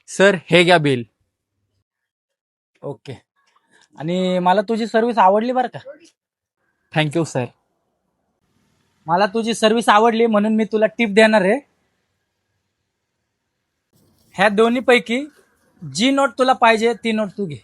Sir हे घ्या bill. Okay. आणि मला तुझी सर्व्हिस आवडली बरं का. Thank you sir. मला तुझी सर्व्हिस आवडली म्हणून मी तुला टिप देणार आहे. ह्या दोन्ही पैकी जी नोट तुला पाहिजे ती नोट तू घे.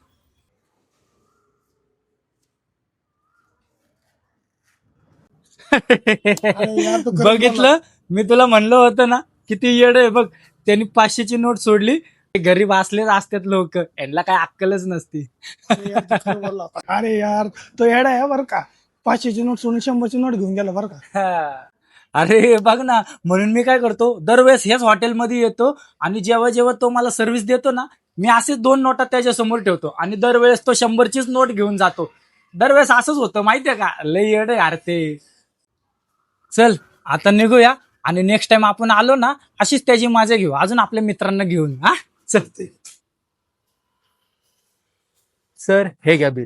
यार तू खरंच बघितलं, मी तुला म्हणलं होतं ना किती येड आहे बघ. त्यांनी 500ची नोट सोडली. गरीब असलेच असतात लोक, यांना काय अक्कलच नसती. अरे यार तू खरं बोलला होता. अरे यार तो येडा आहे बरं का. 500ची नोट सोडून 100ची नोट घेऊन गेला बरं का. हा. अरे बघ ना, म्हणून मी काय करतो दरवेळेस हेच हॉटेलमध्ये येतो आणि जेव्हा जेव्हा तो मला सर्व्हिस देतो ना, मी असेच 2 नोटा त्याच्या समोर ठेवतो आणि दरवेळेस तो 100चीच नोट घेऊन जातो. दरवेळेस असंच होतं माहितीये का. लय येड आहे यार ते. चल आता निघूया आणि नेक्स्ट टाइम आपण आलो ना अशीच त्याची मजा घेऊ, अजून आपल्या मित्रांना घेऊन. हा चल. सर हे घ्या बिल.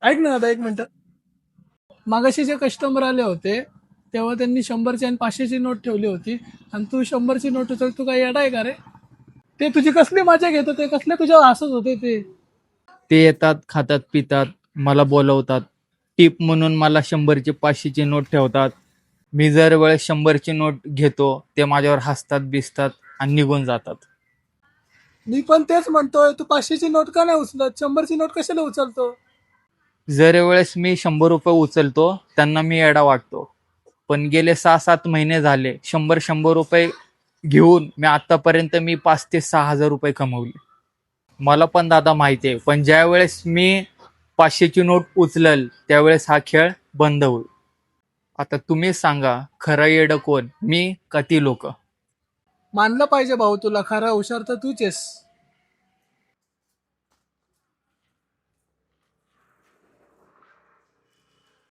ऐक ना दादा एक मिनिट. मागाशी जे कस्टमर आले होते तेव्हा त्यांनी 100ची आणि 500ची नोट ठेवली होती आणि तू 100ची नोट उचल. तू काय येडा आहे का रे. ते तुझी कसली मजा घेत होते, कसले तुझ्या हसत होते ते. ते येतात, खातात, पितात, मला बोलवतात, टिप म्हणून मला 100ची 500ची नोट ठेवतात. मी जर वेळेस 100ची नोट घेतो ते माझ्यावर हसतात, बिसतात आणि निघून जातात. मी पण तेच म्हणतोय, तू 500ची नोट का नाही उचलत, 100ची नोट कशाला उचलतो. जर वेळेस मी 100 रुपये उचलतो त्यांना मी येडा वाटतो, पण गेले 6-7 महिने झाले 100 रुपये घेऊन मी आतापर्यंत 5,000 ते 6,000 रुपये कमवले. मला पण दादा माहिती आहे, पण ज्या वेळेस मी 500ची नोट उचलल त्यावेळेस हा खेळ बंद होईल. आता तुम्ही सांगा, खरं येडं कोण, मी का ती लोक? मानलं पाहिजे भाऊ, तुला खरा हुशार तर तूच आहेस.